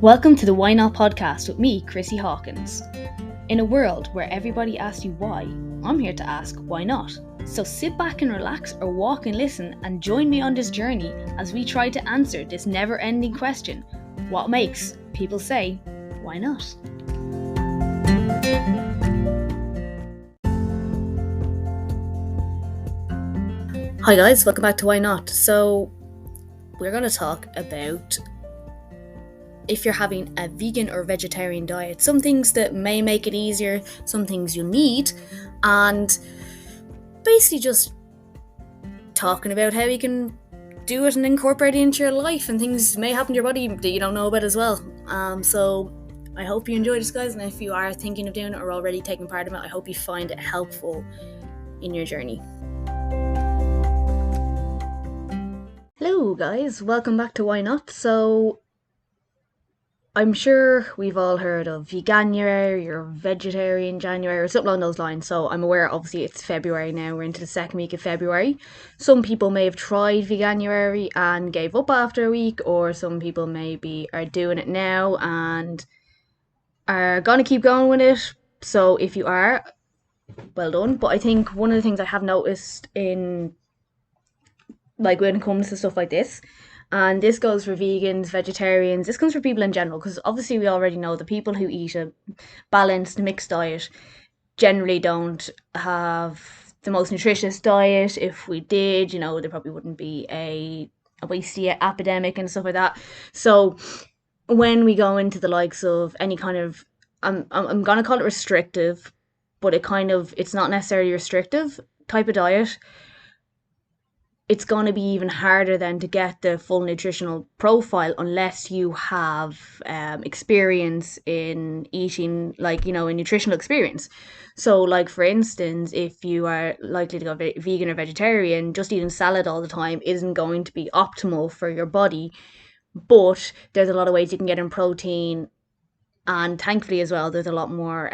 Welcome to the Why Not podcast with me, Chrissy Hawkins. In a world where everybody asks you why, I'm here to ask why not. So sit back and relax or walk and listen and join me on this journey as we try to answer this never-ending question: what makes people say, why not? Hi guys, welcome back to Why Not. So we're going to talk about if you're having a vegan or vegetarian diet, some things that may make it easier, some things you need, and basically just talking about how you can do it and incorporate it into your life, and things may happen to your body that you don't know about as well. So I hope you enjoy this, guys, and if you are thinking of doing it or already taking part in it, I hope you find it helpful in your journey. Hello guys, welcome back to Why Not. So I'm sure we've all heard of veganuary or vegetarian January or something along those lines. So I'm aware, obviously, it's February now. We're into the second week of February. Some people may have tried veganuary and gave up after a week, or some people maybe are doing it now and are going to keep going with it. So if you are, well done. But I think one of the things I have noticed in, like, when it comes to stuff like this, and this goes for vegans, vegetarians, this comes for people in general, because obviously we already know the people who eat a balanced mixed diet generally don't have the most nutritious diet. If we did, there probably wouldn't be a obesity epidemic and stuff like that. So when we go into the likes of any kind of, I'm gonna call it restrictive, but it's not necessarily restrictive type of diet, it's going to be even harder then to get the full nutritional profile unless you have experience in eating, like, a nutritional experience. So, like, for instance, if you are likely to go vegan or vegetarian, just eating salad all the time isn't going to be optimal for your body. But there's a lot of ways you can get in protein, and thankfully as well, there's a lot more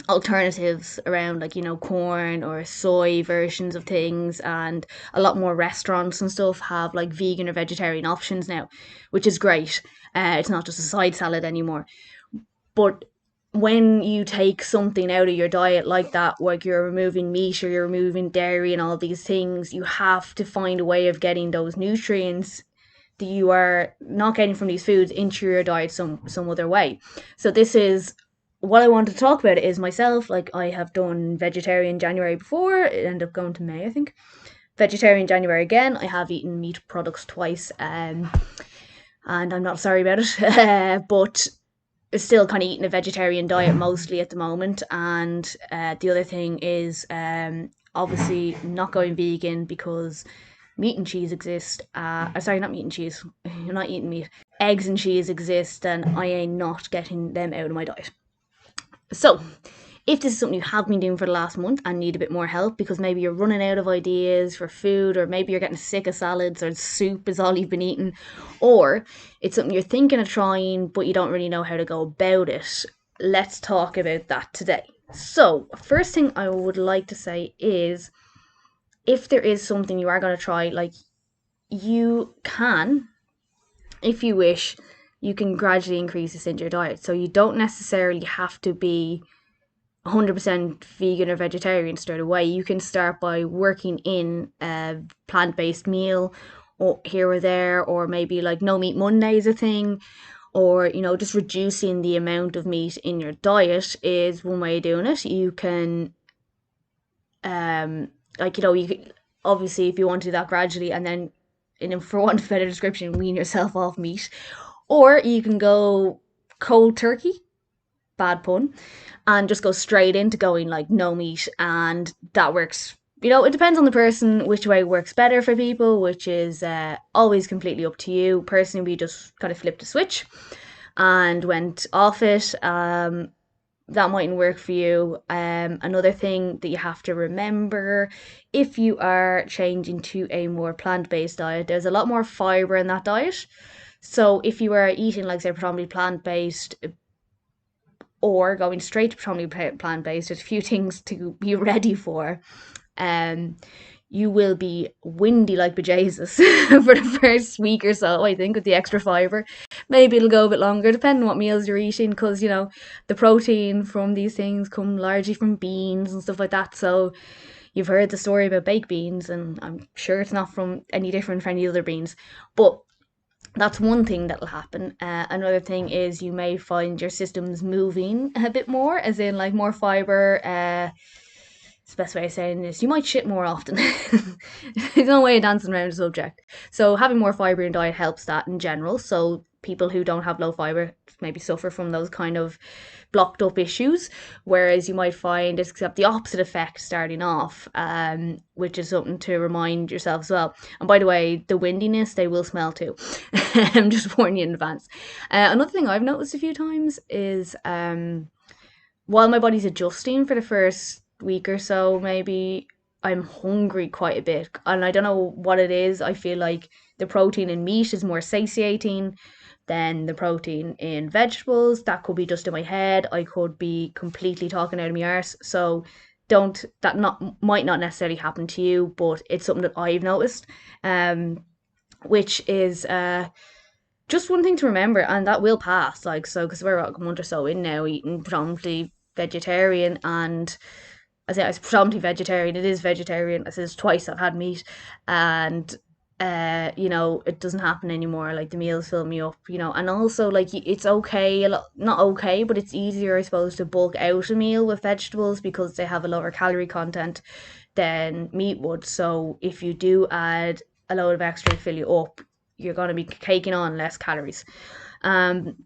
alternatives around, like, corn or soy versions of things, and a lot more restaurants and stuff have like vegan or vegetarian options now, which is great. It's not just a side salad anymore. But when you take something out of your diet like that, like you're removing meat or you're removing dairy and all these things, you have to find a way of getting those nutrients that you are not getting from these foods into your diet some other way. So this is what I wanted to talk about. Is myself, like, I have done vegetarian January before, it ended up going to May, I think. Vegetarian January again. I have eaten meat products twice, and I'm not sorry about it, but still kind of eating a vegetarian diet mostly at the moment. And the other thing is obviously not going vegan because meat and cheese exist. Sorry, not meat and cheese. You're not eating meat. Eggs and cheese exist, and I ain't not getting them out of my diet. So, if this is something you have been doing for the last month and need a bit more help because maybe you're running out of ideas for food, or maybe you're getting sick of salads or soup is all you've been eating, or it's something you're thinking of trying but you don't really know how to go about it, let's talk about that today. So, first thing I would like to say is, if there is something you are going to try, like, you can, if you wish, you can gradually increase this into your diet. So you don't necessarily have to be 100% vegan or vegetarian straight away. You can start by working in a plant-based meal, or here or there, or maybe like no meat Monday is a thing, or just reducing the amount of meat in your diet is one way of doing it. You can you could, obviously, if you want to do that gradually, and then, for want of a better description, wean yourself off meat. Or you can go cold turkey, bad pun, and just go straight into going like no meat, and that works. It depends on the person which way works better for people, which is always completely up to you. Personally, we just kind of flipped a switch and went off it. That mightn't work for you. Another thing that you have to remember, if you are changing to a more plant-based diet, there's a lot more fibre in that diet. So if you are eating, like, say, predominantly plant-based, or going straight to predominantly plant-based, there's a few things to be ready for. you will be windy like bejesus for the first week or so, I think, with the extra fibre. Maybe it'll go a bit longer, depending on what meals you're eating, because, the protein from these things come largely from beans and stuff like that. So you've heard the story about baked beans, and I'm sure it's not from any different from any other beans. But that's one thing that'll happen. Another thing is you may find your system's moving a bit more, as in like more fibre. It's the best way of saying this. You might shit more often. There's no way of dancing around the subject. So having more fibre in diet helps that in general. So people who don't have low fibre maybe suffer from those kind of blocked up issues, whereas you might find it's got the opposite effect starting off, which is something to remind yourself as well. And by the way, the windiness, they will smell too. I'm just warning you in advance. Another thing I've noticed a few times is while my body's adjusting for the first week or so, maybe I'm hungry quite a bit. And I don't know what it is. I feel like the protein in meat is more satiating than the protein in vegetables. That could be just in my head. I could be completely talking out of my arse. So don't that not might not necessarily happen to you, but it's something that I've noticed. Which is just one thing to remember, and that will pass. Like, so, because we're like a month or so in now, eating predominantly vegetarian, and I say it's predominantly vegetarian. It is vegetarian. I said it's twice I've had meat, and it doesn't happen anymore. Like the meals fill me up, and also like it's okay, not okay, but it's easier, I suppose, to bulk out a meal with vegetables because they have a lower calorie content than meat would. So if you do add a load of extra to fill you up, you're going to be taking on less calories. Um,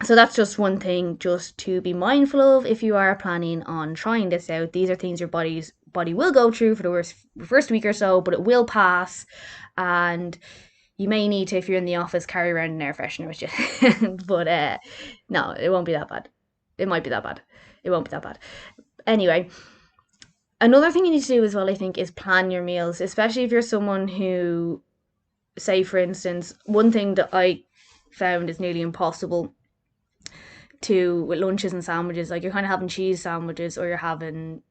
so that's just one thing just to be mindful of if you are planning on trying this out. These are things your body will go through for the first week or so, but it will pass, and you may need to, if you're in the office, carry around an air freshener with you. But no, it won't be that bad. It might be that bad. It won't be that bad. Anyway, another thing you need to do as well, I think, is plan your meals, especially if you're someone who, say for instance, one thing that I found is nearly impossible to with lunches and sandwiches, like you're kind of having cheese sandwiches or you're having,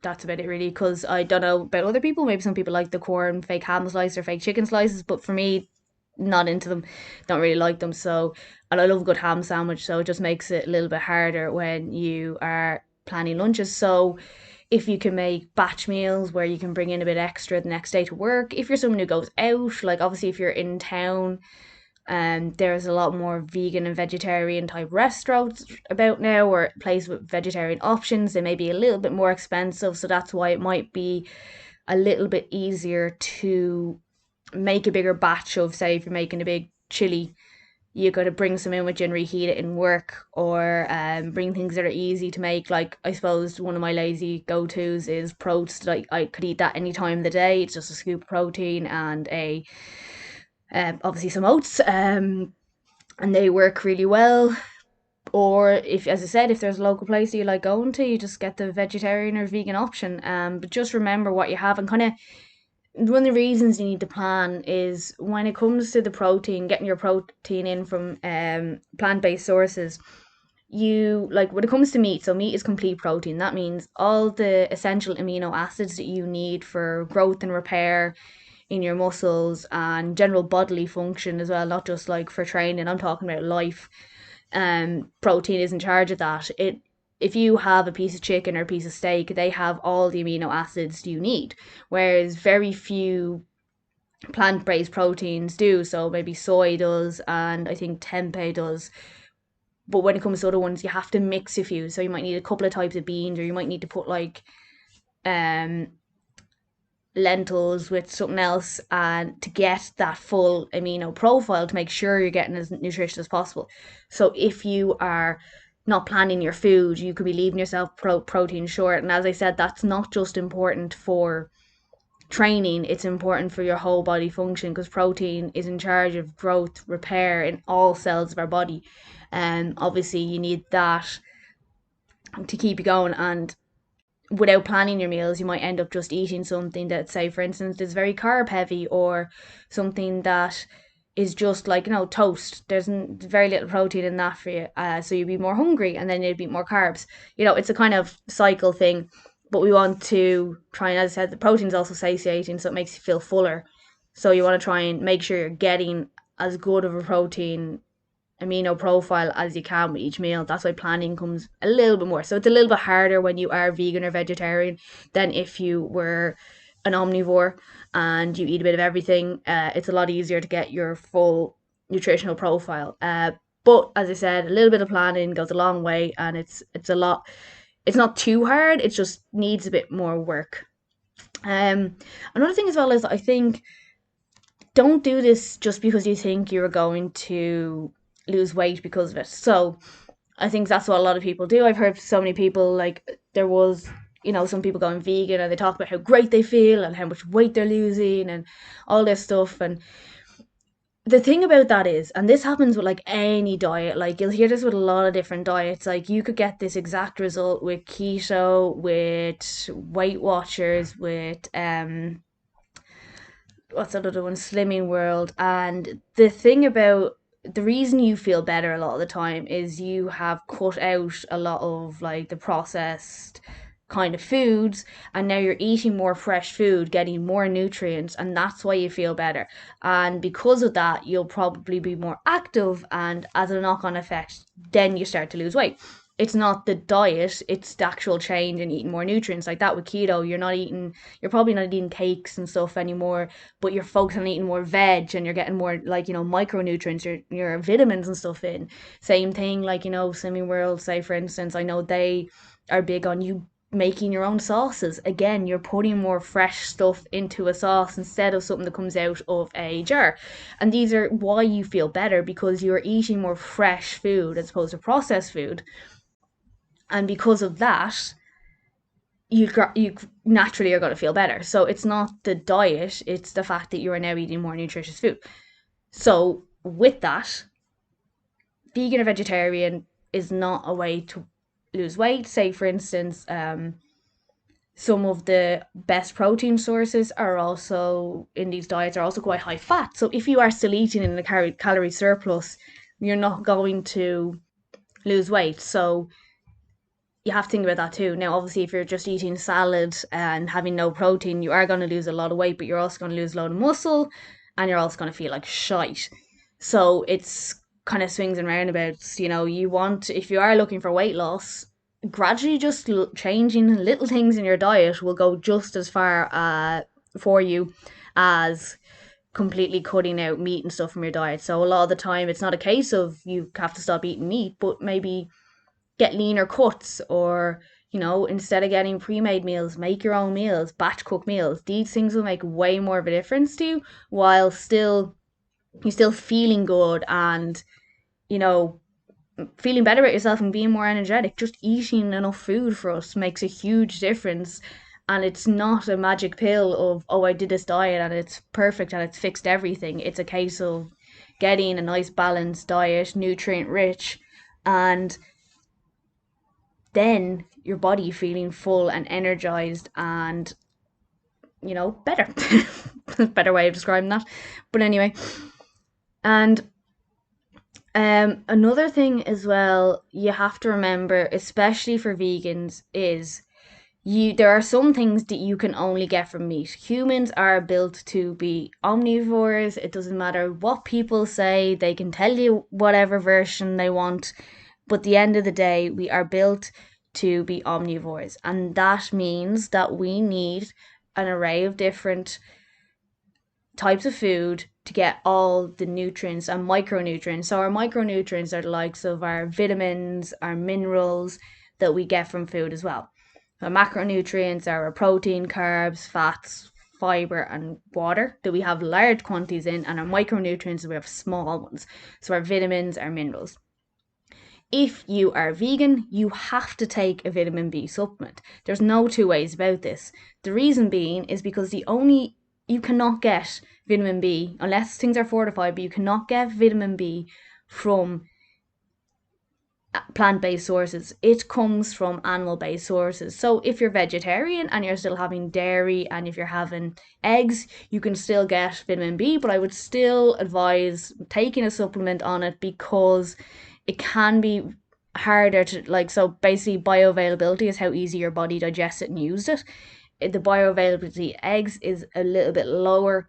that's about it really, because I don't know about other people, maybe some people like the corn fake ham slice or fake chicken slices, but for me, not into them, don't really like them. So, and I love a good ham sandwich, so it just makes it a little bit harder when you are planning lunches. So if you can make batch meals where you can bring in a bit extra the next day to work, if you're someone who goes out, like obviously if you're in town, there's a lot more vegan and vegetarian type restaurants about now, or places with vegetarian options. They may be a little bit more expensive, so that's why it might be a little bit easier to make a bigger batch of, say, if you're making a big chili, you got to bring some in with you and reheat it in work, or bring things that are easy to make. Like, I suppose one of my lazy go-tos is protein. Like, I could eat that any time of the day. It's just a scoop of protein and a obviously some oats, and they work really well. Or if, as I said, if there's a local place that you like going to, you just get the vegetarian or vegan option. But just remember what you have, and kind of one of the reasons you need to plan is when it comes to the protein, getting your protein in from plant-based sources. You like when it comes to meat, so meat is complete protein. That means all the essential amino acids that you need for growth and repair in your muscles and general bodily function as well, not just like for training. I'm talking about life. Protein is in charge of that. If you have a piece of chicken or a piece of steak, they have all the amino acids you need, whereas very few plant-based proteins do. So maybe soy does, and I think tempeh does. But when it comes to other ones, you have to mix a few. So you might need a couple of types of beans, or you might need to put like um lentils with something else, and to get that full amino profile, to make sure you're getting as nutritious as possible. So if you are not planning your food, you could be leaving yourself protein short. And as I said, that's not just important for training, it's important for your whole body function, because protein is in charge of growth, repair in all cells of our body. And obviously you need that to keep you going. And without planning your meals, you might end up just eating something that, say, for instance, is very carb heavy, or something that is just like, toast. There's very little protein in that for you. So you'd be more hungry, and then you'd eat more carbs. It's a kind of cycle thing. but we want to try and, as I said, the protein's also satiating, so it makes you feel fuller. So you want to try and make sure you're getting as good of a protein amino profile as you can with each meal. That's why planning comes a little bit more. So it's a little bit harder when you are vegan or vegetarian than if you were an omnivore and you eat a bit of everything. It's a lot easier to get your full nutritional profile. But as I said, a little bit of planning goes a long way, and it's a lot. It's not too hard. It just needs a bit more work. Um, Another thing as well is I think don't do this just because you think you're going to lose weight because of it. So I think that's what a lot of people do. I've heard so many people, like, there was, some people going vegan and they talk about how great they feel and how much weight they're losing and all this stuff. And the thing about that is, and this happens with like any diet, like you'll hear this with a lot of different diets, like you could get this exact result with keto, with Weight Watchers, with what's that other one, Slimming World. And the thing about the reason you feel better a lot of the time is you have cut out a lot of like the processed kind of foods, and now you're eating more fresh food, getting more nutrients, and that's why you feel better. And because of that, you'll probably be more active, and as a knock-on effect, then you start to lose weight. It's not the diet, it's the actual change in eating more nutrients. Like that with keto, you're probably not eating cakes and stuff anymore, but you're focused on eating more veg and you're getting more, like, micronutrients, your vitamins and stuff in. Same thing, like, Slimming World, say for instance, I know they are big on you making your own sauces. Again, you're putting more fresh stuff into a sauce instead of something that comes out of a jar. And these are why you feel better, because you're eating more fresh food as opposed to processed food. And because of that, you naturally are going to feel better. So it's not the diet, it's the fact that you are now eating more nutritious food. So with that, vegan or vegetarian is not a way to lose weight. Say for instance, some of the best protein sources are also in these diets are also quite high fat. So if you are still eating in a calorie surplus, you're not going to lose weight. So you have to think about that too. Now, obviously, if you're just eating salad and having no protein, you are going to lose a lot of weight, but you're also going to lose a lot of muscle, and you're also going to feel like shite. So it's kind of swings and roundabouts. You want, if you are looking for weight loss, gradually just changing little things in your diet will go just as far for you as completely cutting out meat and stuff from your diet. So a lot of the time, it's not a case of you have to stop eating meat, but maybe get leaner cuts, or instead of getting pre-made meals, make your own meals, batch cook meals. These things will make way more of a difference to you, while still feeling good, and you know feeling better about yourself and being more energetic. Just eating enough food for us makes a huge difference. And it's not a magic pill of, oh, I did this diet and it's perfect and it's fixed everything. It's a case of getting a nice balanced diet, nutrient rich, and then your body feeling full and energized and better. Better way of describing that. But anyway, and another thing as well you have to remember, especially for vegans, is there are some things that you can only get from meat. Humans are built to be omnivores. It doesn't matter what people say, they can tell you whatever version they want, but at the end of the day, we are built to be omnivores, and that means that we need an array of different types of food to get all the nutrients and micronutrients. So our micronutrients are the likes of our vitamins, our minerals that we get from food as well. Our macronutrients are our protein, carbs, fats, fibre, and water that we have large quantities in, and our micronutrients we have small ones. So our vitamins, our minerals. If you are vegan, you have to take a vitamin B supplement. There's no two ways about this. The reason being is because you cannot get vitamin B unless things are fortified, but you cannot get vitamin B from plant-based sources. It comes from animal-based sources. So if you're vegetarian and you're still having dairy, and if you're having eggs, you can still get vitamin B, but I would still advise taking a supplement on it, because it can be harder to like. So basically, bioavailability is how easy your body digests it and used it. The bioavailability of eggs is a little bit lower,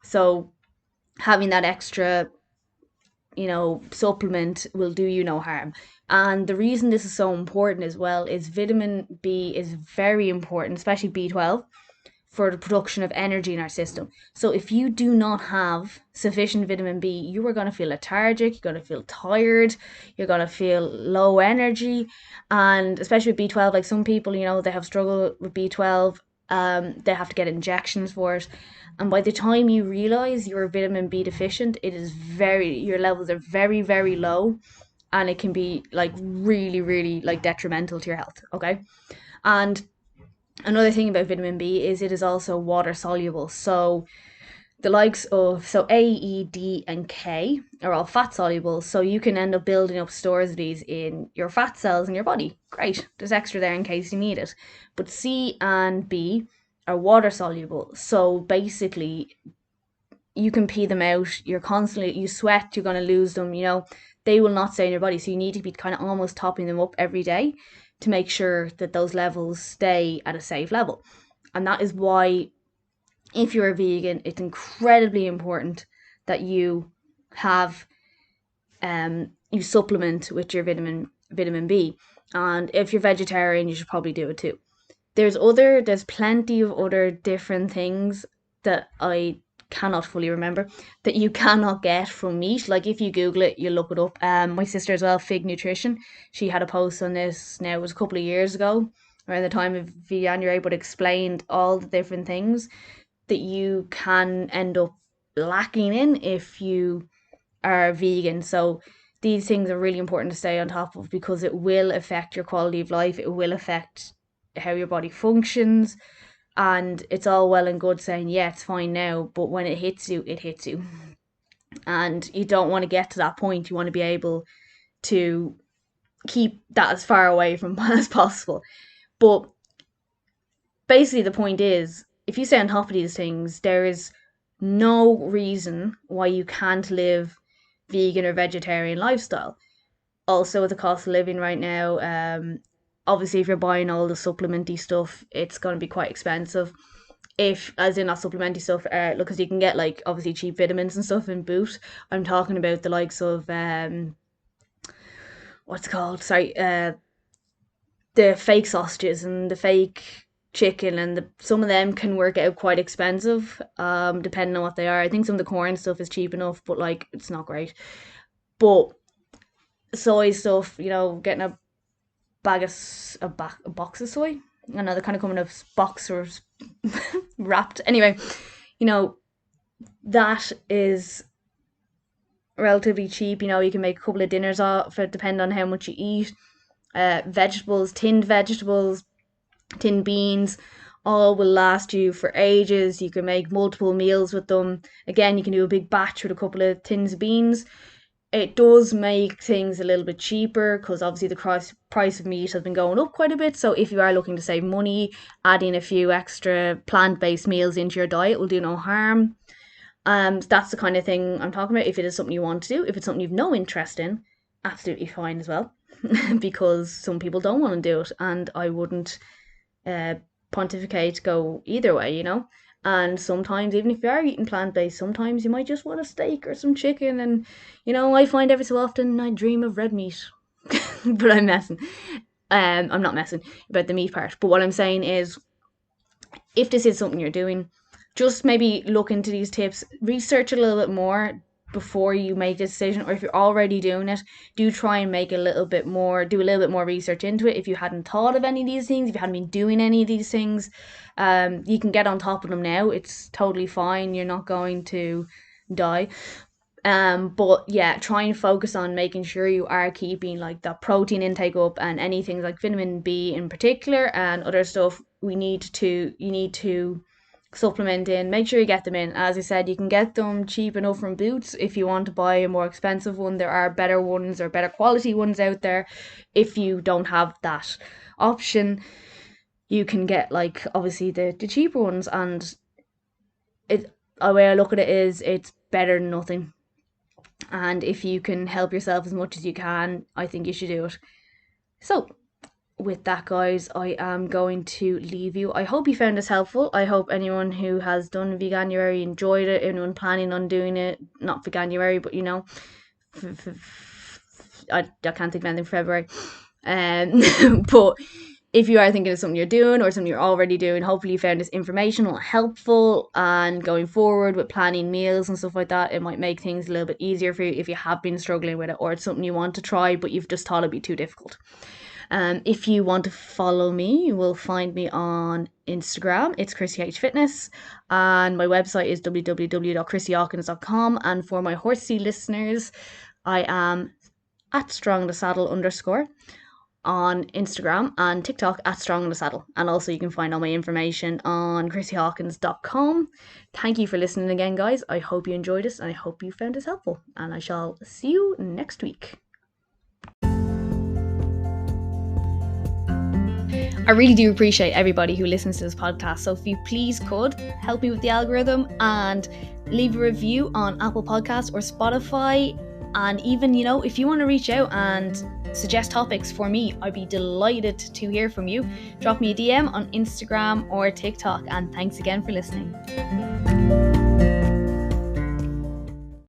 so having that extra, supplement will do you no harm. And the reason this is so important as well is vitamin B is very important, especially B12, for the production of energy in our system. So if you do not have sufficient vitamin B, you are going to feel lethargic, you're going to feel tired, you're going to feel low energy. And especially with B12, like some people, they have struggled with B12. They have to get injections for it. And by the time you realize you're vitamin B deficient, your levels are very, very low. And it can be like really, really like detrimental to your health. Okay. And another thing about vitamin B is it is also water soluble. So the likes of A, E, D, and K are all fat soluble. So you can end up building up stores of these in your fat cells in your body. Great, there's extra there in case you need it. But C and B are water soluble. So basically, you can pee them out. You sweat, you're going to lose them. They will not stay in your body. So you need to be kind of almost topping them up every day to make sure that those levels stay at a safe level. And that is why, if you're a vegan, it's incredibly important that have you supplement with your vitamin B. And if you're vegetarian, you should probably do it too. There's plenty of other different things that I cannot fully remember that you cannot get from meat. Like if you Google it, you look it up. My sister as well, Fig Nutrition, she had a post on this. Now it was a couple of years ago, around the time of veganuary, but explained all the different things that you can end up lacking in if you are vegan. So these things are really important to stay on top of because it will affect your quality of life. It will affect how your body functions. And it's all well and good saying, yeah, it's fine now. But when it hits you, it hits you. And you don't want to get to that point. You want to be able to keep that as far away from as possible. But basically, the point is, if you stay on top of these things, there is no reason why you can't live vegan or vegetarian lifestyle. Also, with the cost of living right now, obviously, if you're buying all the supplementy stuff, it's going to be quite expensive. If, as in, not supplementy stuff, because you can get like obviously cheap vitamins and stuff in Boot. I'm talking about the likes of what's it called? Sorry, the fake sausages and the fake chicken, and some of them can work out quite expensive, depending on what they are. I think some of the corn stuff is cheap enough, but like it's not great. But soy stuff, getting a box of soy. I know they're kind of coming in a box or wrapped. Anyway, you know that is relatively cheap. You can make a couple of dinners off it, depending on how much you eat. Vegetables, tinned beans, all will last you for ages. You can make multiple meals with them. Again, you can do a big batch with a couple of tins of beans. It does make things a little bit cheaper because obviously the price of meat has been going up quite a bit. So if you are looking to save money, adding a few extra plant-based meals into your diet will do no harm. That's the kind of thing I'm talking about. If it is something you want to do, if it's something you've no interest in, absolutely fine as well. Because some people don't want to do it, and I wouldn't uh, pontificate go either way. And sometimes, even if you are eating plant based, sometimes you might just want a steak or some chicken. And I find every so often I dream of red meat, but I'm messing. I'm not messing about the meat part. But what I'm saying is, if this is something you're doing, just maybe look into these tips, research a little bit more before you make a decision. Or if you're already doing it, do try and do a little bit more research into it. If you hadn't thought of any of these things, if you hadn't been doing any of these things, you can get on top of them now. It's totally fine. You're not going to die. But yeah, try and focus on making sure you are keeping like that protein intake up, and anything like vitamin B in particular and other stuff you need to supplement in. Make sure you get them in. As I said, you can get them cheap enough from Boots. If you want to buy a more expensive one, there are better ones or better quality ones out there. If you don't have that option, you can get like obviously the cheaper ones. And the way I look at it is it's better than nothing. And if you can help yourself as much as you can, I think you should do it. So, with that, guys, I am going to leave you. I hope you found this helpful. I hope anyone who has done veganuary enjoyed it. Anyone planning on doing it, not veganuary, but I can't think of anything for February. But if you are thinking of something you're doing or something you're already doing, hopefully you found this informational, helpful, and going forward with planning meals and stuff like that, it might make things a little bit easier for you if you have been struggling with it, or it's something you want to try but you've just thought it'd be too difficult. If you want to follow me, you will find me on Instagram. It's Chrissy H Fitness, and my website is www.chrissyhawkins.com. And for my horsey listeners, I am at strongthesaddle_ on Instagram and TikTok at strongthesaddle. And also you can find all my information on chrissyhawkins.com. Thank you for listening again, guys. I hope you enjoyed this and I hope you found this helpful. And I shall see you next week. I really do appreciate everybody who listens to this podcast. So if you please could help me with the algorithm and leave a review on Apple Podcasts or Spotify. And even, if you want to reach out and suggest topics for me, I'd be delighted to hear from you. Drop me a DM on Instagram or TikTok. And thanks again for listening.